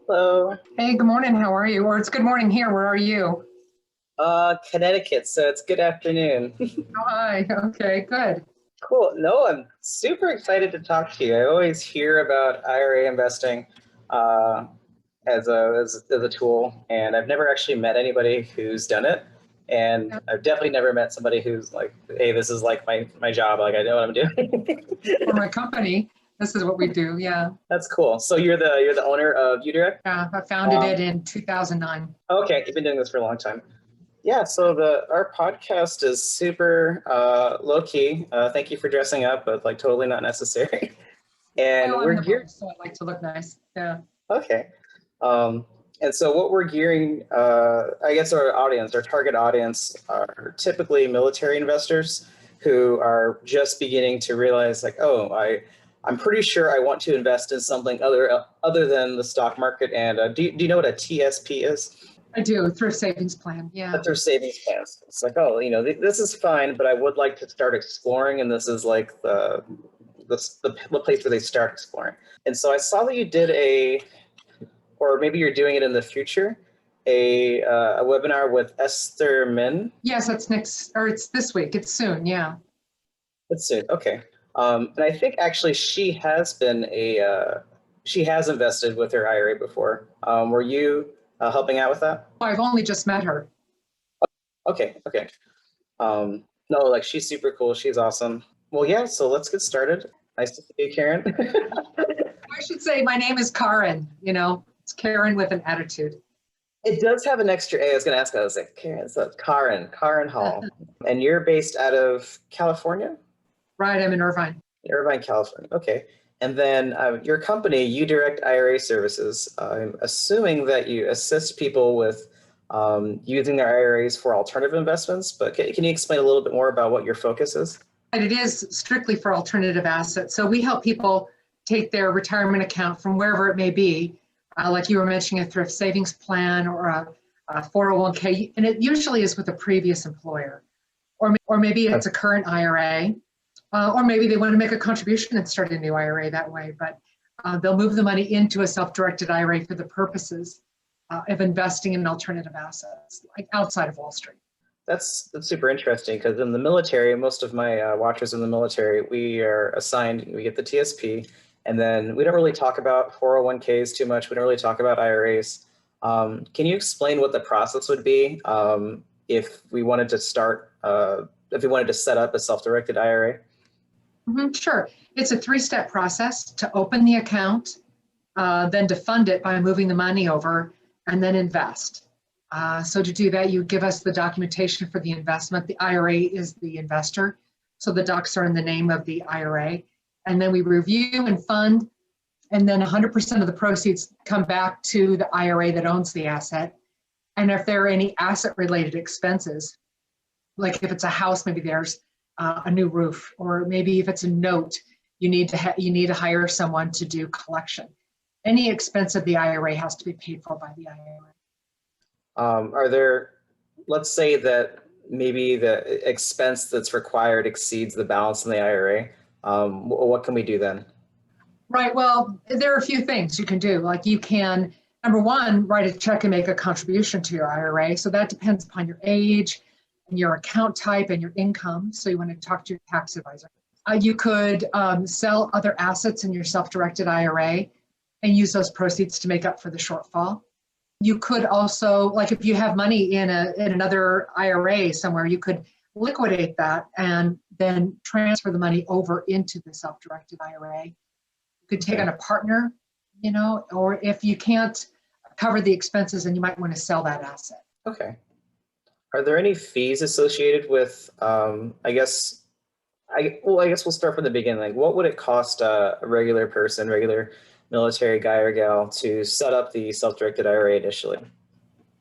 Hello. Hey, good morning. How are you? Or it's good morning here. Where are you? Connecticut, so it's good afternoon. Oh, hi. Okay, good. Cool. No, I'm super excited to talk to you. I always hear about IRA investing uh, as a tool, and I've never actually met anybody who's done it. And Yeah. I've definitely never met somebody who's like, "Hey, this is like my job. Like I know what I'm doing." For my company, this is what we do. Yeah. That's cool. So you're the owner of UDirect? Yeah. I founded it in 2009. Okay, you've been doing this for a long time. Yeah, so our podcast is super low key. Thank you for dressing up, but like totally not necessary. And Well, I'm we're the geared. boss, so I like to look nice. Yeah. Okay. Um, and so what we're gearing, I guess our target audience are typically military investors who are just beginning to realize like, oh, I'm pretty sure I want to invest in something other than the stock market. And do you know what a TSP is? I do. Thrift savings plan. Yeah. That's their savings plans. It's like, oh, this is fine, but I would like to start exploring, and this is like the place where they start exploring. And so I saw that you did or maybe you're doing it in the future, a webinar with Esther Min. Yes, that's next, or it's this week. It's soon. Yeah. Let's see. Okay. And I think actually she has invested with her IRA before. Were you helping out with that? Oh, I've only just met her. Okay. Okay. No, like she's super cool. She's awesome. Well, yeah, so let's get started. Nice to see you, Kaaren. I should say my name is Kaaren. It's Karen with an attitude. It does have an extra A. I was going to ask, I was like, Kaaren, so it's Kaaren Hall. And you're based out of California? Right. I'm in Irvine. Irvine, California. Okay. And then your company, UDirect IRA Services, I'm assuming that you assist people with using their IRAs for alternative investments, but can you explain a little bit more about what your focus is? And it is strictly for alternative assets. So we help people take their retirement account from wherever it may be, like you were mentioning, a thrift savings plan or a 401k, and it usually is with a previous employer. Or maybe it's a current IRA, or maybe they want to make a contribution and start a new IRA that way, but they'll move the money into a self-directed IRA for the purposes of investing in alternative assets, like outside of Wall Street. That's super interesting because in the military, most of my watchers in the military, we get the TSP, and then we don't really talk about 401ks too much. We don't really talk about IRAs. Can you explain what the process would be if we wanted to set up a self-directed IRA? Sure. It's a 3-step process to open the account, then to fund it by moving the money over, and then invest. So to do that, you give us the documentation for the investment. The IRA is the investor, so the docs are in the name of the IRA. And then we review and fund, and then 100% of the proceeds come back to the IRA that owns the asset. And if there are any asset-related expenses, like if it's a house, maybe there's a new roof, or maybe if it's a note, you need to hire someone to do collection. Any expense of the IRA has to be paid for by the IRA. Let's say that maybe the expense that's required exceeds the balance in the IRA. What can we do then? Right. Well, there are a few things you can do. Like you can, number one, write a check and make a contribution to your IRA. So that depends upon your age and your account type and your income. So you want to talk to your tax advisor. You could sell other assets in your self-directed IRA and use those proceeds to make up for the shortfall. You could also, like if you have money in another IRA somewhere, you could liquidate that and then transfer the money over into the self-directed IRA. You could take on a partner, or if you can't cover the expenses, then you might want to sell that asset. Okay. Are there any fees associated with, I guess we'll start from the beginning. Like what would it cost a regular person, regular military guy or gal to set up the self-directed IRA initially?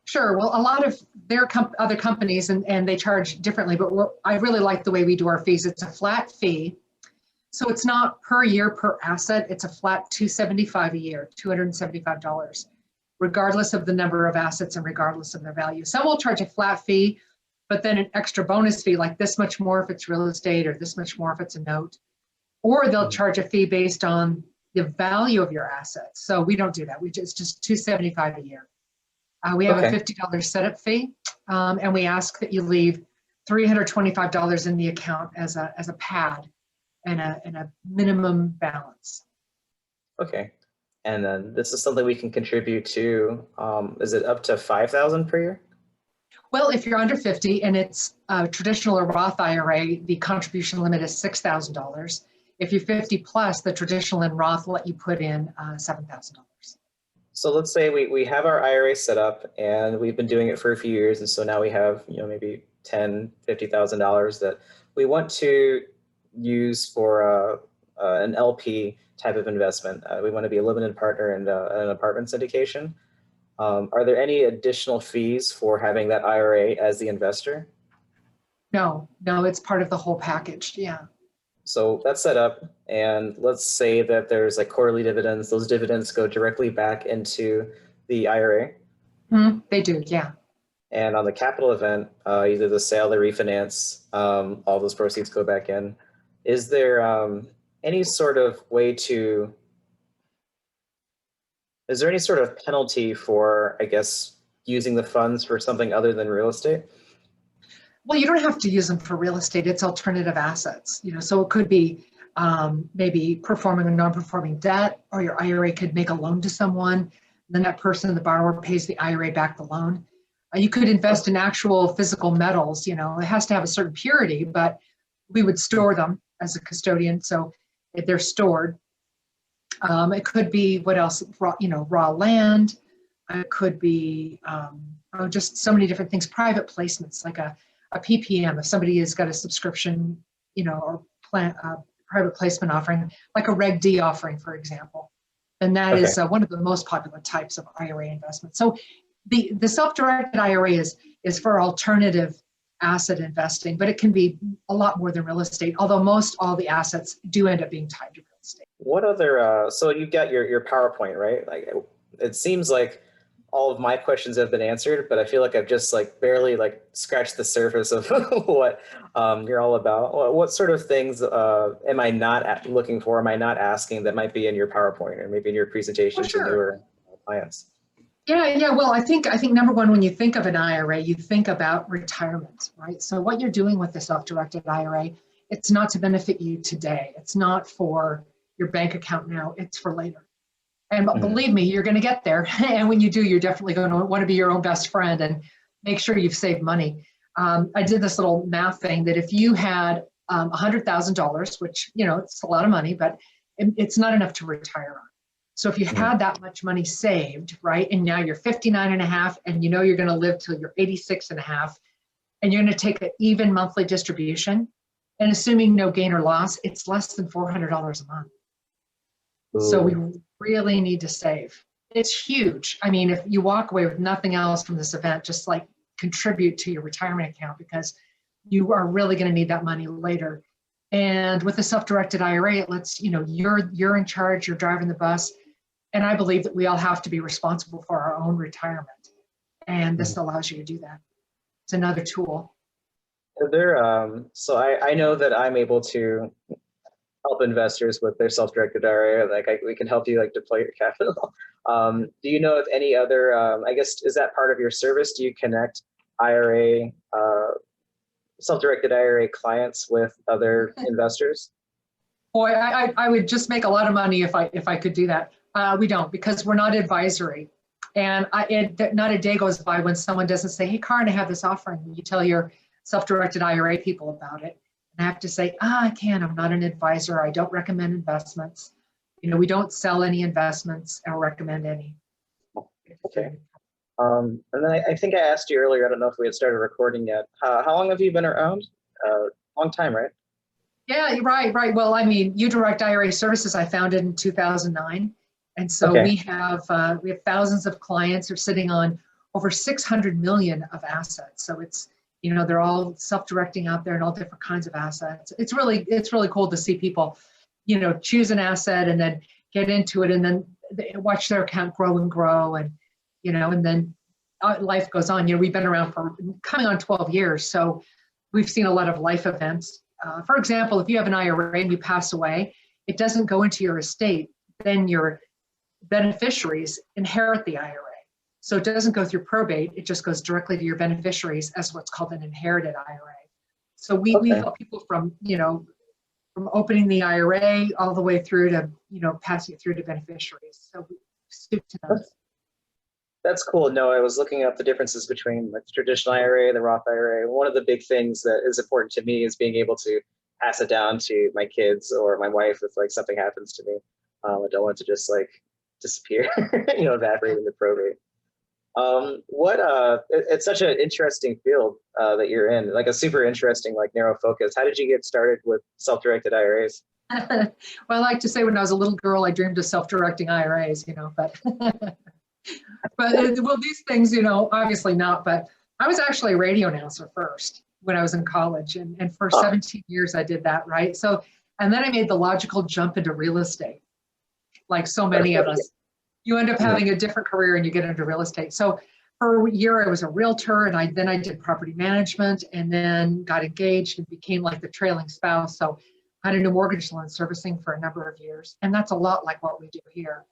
Sure. Well, a lot of their other companies and they charge differently, but I really like the way we do our fees. It's a flat fee. So it's not per year per asset. It's a flat $275 a year, $275, regardless of the number of assets and regardless of their value. Some will charge a flat fee, but then an extra bonus fee, like this much more if it's real estate or this much more if it's a note. Or they'll charge a fee based on the value of your assets. So we don't do that. It's just $275 a year. We have a $50 setup fee, and we ask that you leave $325 in the account as a pad and a minimum balance. Okay. And then this is something we can contribute to. Is it up to 5,000 per year? Well, if you're under 50 and it's a traditional or Roth IRA, the contribution limit is $6,000. If you're 50 plus, the traditional and Roth let you put in $7,000. So let's say we have our IRA set up and we've been doing it for a few years. And so now we have, maybe $10,000, $50,000 that we want to use for an LP type of investment. We want to be a limited partner in an apartment syndication. Are there any additional fees for having that IRA as the investor? No, it's part of the whole package. Yeah. So that's set up, and let's say that there's like quarterly dividends. Those dividends go directly back into the IRA. They do, yeah. And on the capital event, either the sale, the refinance, all those proceeds go back in. Is there any sort of way to? Is there any sort of penalty for, I guess, using the funds for something other than real estate? Well, you don't have to use them for real estate. It's alternative assets, so it could be maybe performing or non-performing debt, or your IRA could make a loan to someone. Then that person, the borrower, pays the IRA back the loan. You could invest in actual physical metals. It has to have a certain purity, but we would store them as a custodian, so if they're stored. It could be, what else? Raw land. It could be just so many different things. Private placements, like a PPM, if somebody has got a subscription, or private placement offering, like a Reg D offering, for example, then that is one of the most popular types of IRA investment. So the self-directed IRA is for alternative asset investing, but it can be a lot more than real estate, although most all the assets do end up being tied to real estate. What other, so you've got your PowerPoint, right? Like, it seems like all of my questions have been answered, but I feel like I've just barely scratched the surface of what you're all about. What sort of things am I not looking for? Am I not asking that might be in your PowerPoint or maybe in your presentation to newer clients? Yeah. Well, I think number one, when you think of an IRA, you think about retirement, right? So what you're doing with the self-directed IRA, it's not to benefit you today. It's not for your bank account now. It's for later. And believe me, you're going to get there. And when you do, you're definitely going to want to be your own best friend and make sure you've saved money. I did this little math thing that if you had $100,000, which, it's a lot of money, but it's not enough to retire on. So if you had that much money saved, right, and now you're 59 and a half, and you're going to live till you're 86 and a half, and you're going to take an even monthly distribution, and assuming no gain or loss, it's less than $400 a month. So we really need to save. It's huge. I mean, if you walk away with nothing else from this event, just contribute to your retirement account, because you are really going to need that money later. And with the self-directed IRA, it lets, you're in charge, you're driving the bus. And I believe that we all have to be responsible for our own retirement. And this allows you to do that. It's another tool. Are there, so I know that I'm able to help investors with their self-directed IRA. We can help you deploy your capital. Do you know of any other, I guess, is that part of your service? Do you connect IRA, self-directed IRA clients with other investors? Boy, I would just make a lot of money if I could do that. We don't, because we're not advisory. And not a day goes by when someone doesn't say, hey, Kaaren, I have this offering. You tell your self-directed IRA people about it. And I have to say, I can't, I'm not an advisor. I don't recommend investments. We don't sell any investments or recommend any. Okay. And then I think I asked you earlier, I don't know if we had started recording yet. How long have you been around? Long time, right? Yeah, right. Well, You Direct IRA Services, I founded in 2009. And so we have thousands of clients who are sitting on over 600 million of assets. So it's, they're all self-directing out there and all different kinds of assets. It's really cool to see people, choose an asset and then get into it and then watch their account grow and grow. And, and then life goes on. We've been around for coming on 12 years. So we've seen a lot of life events. For example, if you have an IRA and you pass away, it doesn't go into your estate. then your beneficiaries inherit the IRA. So it doesn't go through probate, it just goes directly to your beneficiaries as what's called an inherited IRA. So we help people from, from opening the IRA all the way through to, passing it through to beneficiaries. So we stoop to those. That's cool. No, I was looking up the differences between like the traditional IRA and the Roth IRA. One of the big things that is important to me is being able to pass it down to my kids or my wife if like something happens to me. I don't want it to just like disappear, evaporate into probate. It's such an interesting field that you're in, like a super interesting, like narrow focus. How did you get started with self-directed IRAs? Well, I like to say when I was a little girl, I dreamed of self-directing IRAs, but well, these things, obviously not, but I was actually a radio announcer first when I was in college. And for 17 years, I did that, right? So, and then I made the logical jump into real estate. Like so many of us, you end up having a different career and you get into real estate. So for a year, I was a realtor, and then I did property management, and then got engaged and became like the trailing spouse. So I had a new mortgage loan servicing for a number of years. And that's a lot like what we do here.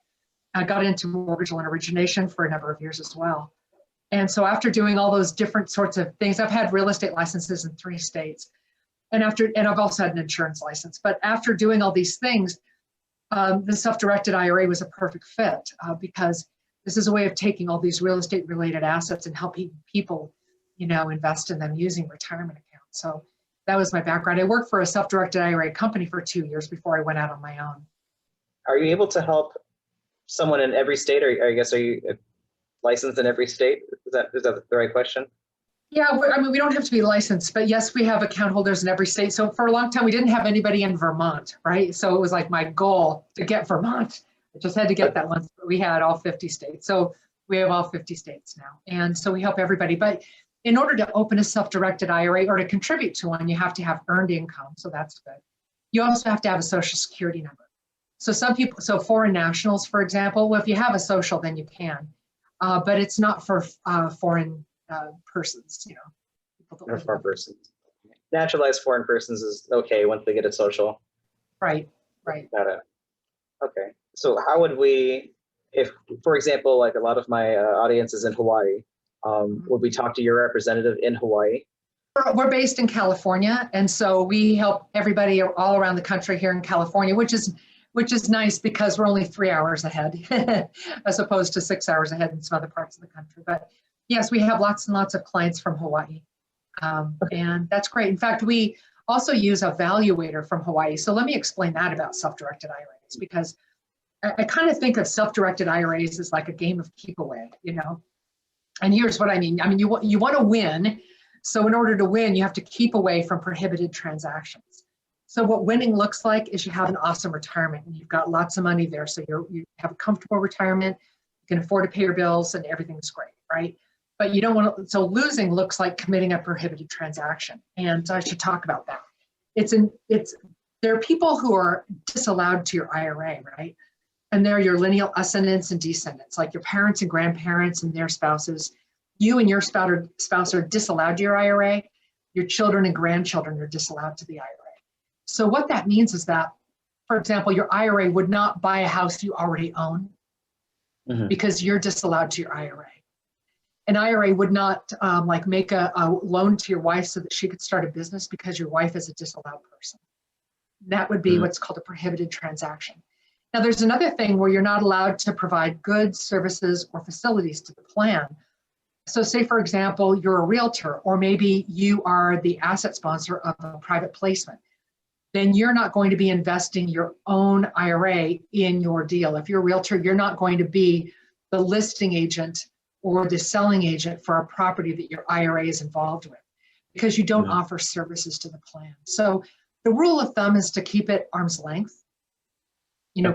I got into mortgage loan origination for a number of years as well. And so after doing all those different sorts of things, I've had real estate licenses in 3 states. And I've also had an insurance license. But after doing all these things, the self-directed IRA was a perfect fit because this is a way of taking all these real estate related assets and helping people, invest in them using retirement accounts. So that was my background. I worked for a self-directed IRA company for 2 years before I went out on my own. Are you able to help someone in every state, or I guess, are you licensed in every state? Is that the right question? Yeah, we don't have to be licensed, but yes, we have account holders in every state. So for a long time, we didn't have anybody in Vermont, right? So it was like my goal to get Vermont. I just had to get that once, but we had all 50 states. So we have all 50 states now. And so we help everybody. But in order to open a self-directed IRA or to contribute to one, you have to have earned income. So that's good. You also have to have a social security number. So foreign nationals, for example, well, if you have a social, then you can. But it's not for foreign persons, Or foreign persons. Naturalized foreign persons is okay once they get a social. Right. Got it. Okay. So how would we, if, for example, like a lot of my audience is in Hawaii, would we talk to your representative in Hawaii? We're based in California, and so we help everybody all around the country here in California, which is nice because we're only 3 hours ahead as opposed to 6 hours ahead in some other parts of the country. But yes, we have lots and lots of clients from Hawaii, and that's great. In fact, we also use a valuator from Hawaii. So let me explain that about self-directed IRAs, because I kind of think of self-directed IRAs as like a game of keep away, And here's what I mean. You want to win. So in order to win, you have to keep away from prohibited transactions. So what winning looks like is you have an awesome retirement and you've got lots of money there. So you have a comfortable retirement, you can afford to pay your bills, and everything's great, right? But you don't want to, so losing looks like committing a prohibited transaction. And I should talk about that. There are people who are disallowed to your IRA, right? And they're your lineal ascendants and descendants, like your parents and grandparents and their spouses. You and your spouse are disallowed to your IRA. Your children and grandchildren are disallowed to the IRA. So what that means is that, for example, your IRA would not buy a house you already own because you're disallowed to your IRA. An IRA would not make a loan to your wife so that she could start a business because your wife is a disallowed person. That would be what's called a prohibited transaction. Now, there's another thing where you're not allowed to provide goods, services, or facilities to the plan. So say, for example, you're a realtor, or maybe you are the asset sponsor of a private placement. Then you're not going to be investing your own IRA in your deal. If you're a realtor, you're not going to be the listing agent or the selling agent for a property that your IRA is involved with, because you don't offer services to the plan. So the rule of thumb is to keep it arm's length,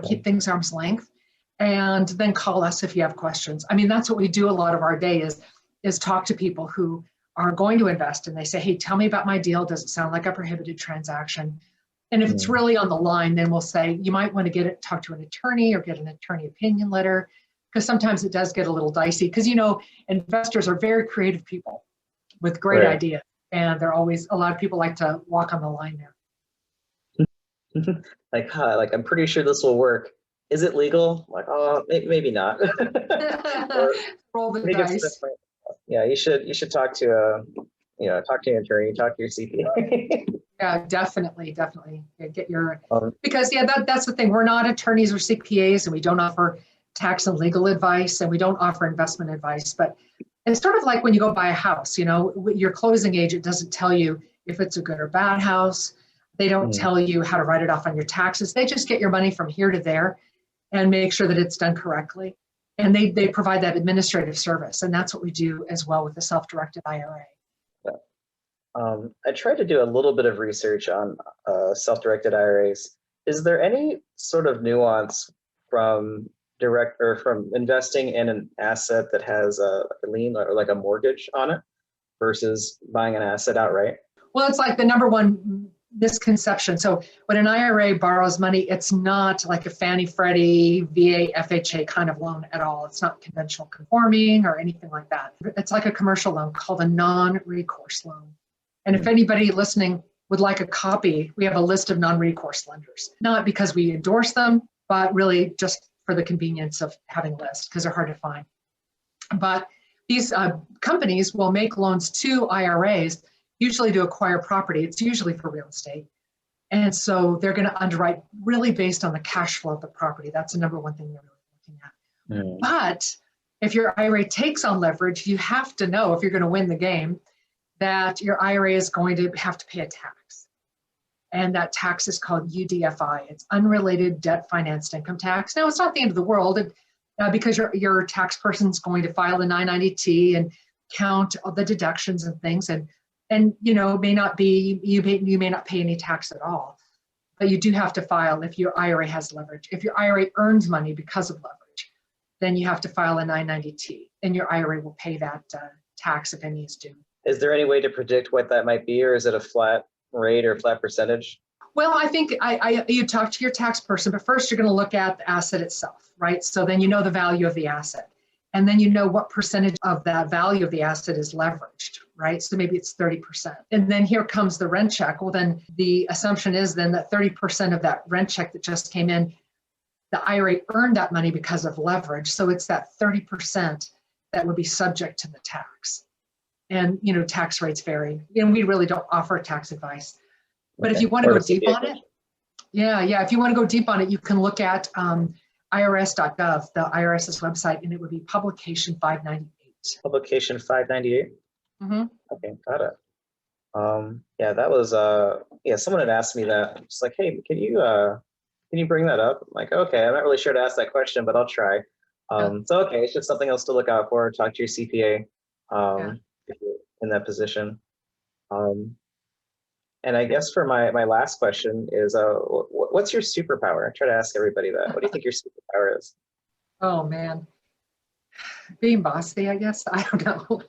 keep things arm's length, and then call us if you have questions. I mean, that's what we do a lot of our day is talk to people who are going to invest, and they say, hey, tell me about my deal. Does it sound like a prohibited transaction? And if it's really on the line, then we'll say, you might want to talk to an attorney or get an attorney opinion letter, because sometimes it does get a little dicey, because, investors are very creative people with great ideas, and they're always, a lot of people like to walk on the line there. Like I'm pretty sure this will work. is it legal? I'm like, oh, maybe not. Or Roll the when he gets to the dice. point, yeah, you should talk to talk to your attorney, talk to your CPA. Yeah, definitely, definitely. Yeah, get your, um, because yeah, that's the thing. We're not attorneys or CPAs, and we don't offer tax and legal advice, and we don't offer investment advice. But it's sort of like when you go buy a house, your closing agent doesn't tell you if it's a good or bad house. They don't mhm. tell you how to write it off on your taxes. They just get your money from here to there and make sure that it's done correctly. And they provide that administrative service. And that's what we do as well with the self-directed IRA. I tried to do a little bit of research on self-directed IRAs. Is there any sort of nuance from direct or from investing in an asset that has a lien or like a mortgage on it versus buying an asset outright? Well, it's like the number one misconception. So when an IRA borrows money, it's not like a Fannie Freddie, VA, FHA kind of loan at all. It's not conventional conforming or anything like that. It's like a commercial loan called a non-recourse loan. And if anybody listening would like a copy, we have a list of non-recourse lenders, not because we endorse them, but really just for the convenience of having a list because they're hard to find. But these companies will make loans to IRAs, usually to acquire property. It's usually for real estate. And so they're going to underwrite really based on the cash flow of the property. That's the number one thing they're really looking at. But if your IRA takes on leverage, you have to know if you're going to win the game that your IRA is going to have to pay a tax. And that tax is called UDFI. It's unrelated debt financed income tax. Now, it's not the end of the world because your tax person's going to file a 990T and count all the deductions and things. And may not be, you may not pay any tax at all. But you do have to file if your IRA has leverage. If your IRA earns money because of leverage, then you have to file a 990T. And your IRA will pay that tax if any is due. Is there any way to predict what that might be, or is it a flat rate or flat percentage? Well, I think you talk to your tax person, but first you're going to look at the asset itself, right? So then you know the value of the asset. And then you know what percentage of that value of the asset is leveraged, right? So maybe it's 30%. And then here comes the rent check. Well, then the assumption is then that 30% of that rent check that just came in, the IRA earned that money because of leverage. So it's that 30% that would be subject to the tax. And, tax rates vary. We really don't offer tax advice. But if you want to go deep on it, if you want to go deep on it, you can look at irs.gov, the IRS's website, and it would be publication 598. Publication 598? Mm-hmm. Okay, got it. That was, someone had asked me that. It's like, hey, can you bring that up? I'm like, okay, I'm not really sure to ask that question, but I'll try. So, okay, it's just something else to look out for. Talk to your CPA. If you're in that position. And I guess for my last question is, what's your superpower? I try to ask everybody that. What do you think your superpower is? Oh, man. Being bossy, I guess. I don't know.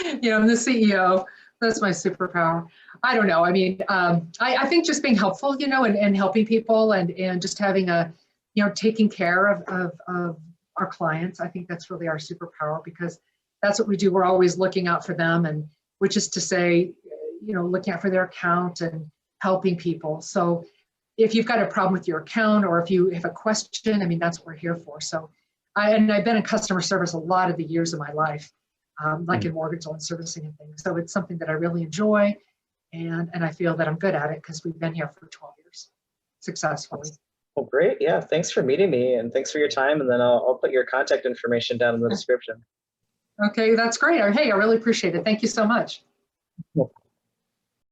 I'm the CEO. That's my superpower. I don't know. I mean, I think just being helpful, and helping people and just having taking care of our clients. I think that's really our superpower because that's what we do. We're always looking out for them, and which is to say, looking out for their account and helping people. So if you've got a problem with your account or if you have a question, I mean, that's what we're here for. So I've been in customer service a lot of the years of my life, like in mortgage loan servicing and things. So it's something that I really enjoy. And I feel that I'm good at it because we've been here for 12 years successfully. Well, great. Yeah. Thanks for meeting me and thanks for your time. And then I'll put your contact information down in the description. Okay, that's great. Hey, I really appreciate it. Thank you so much.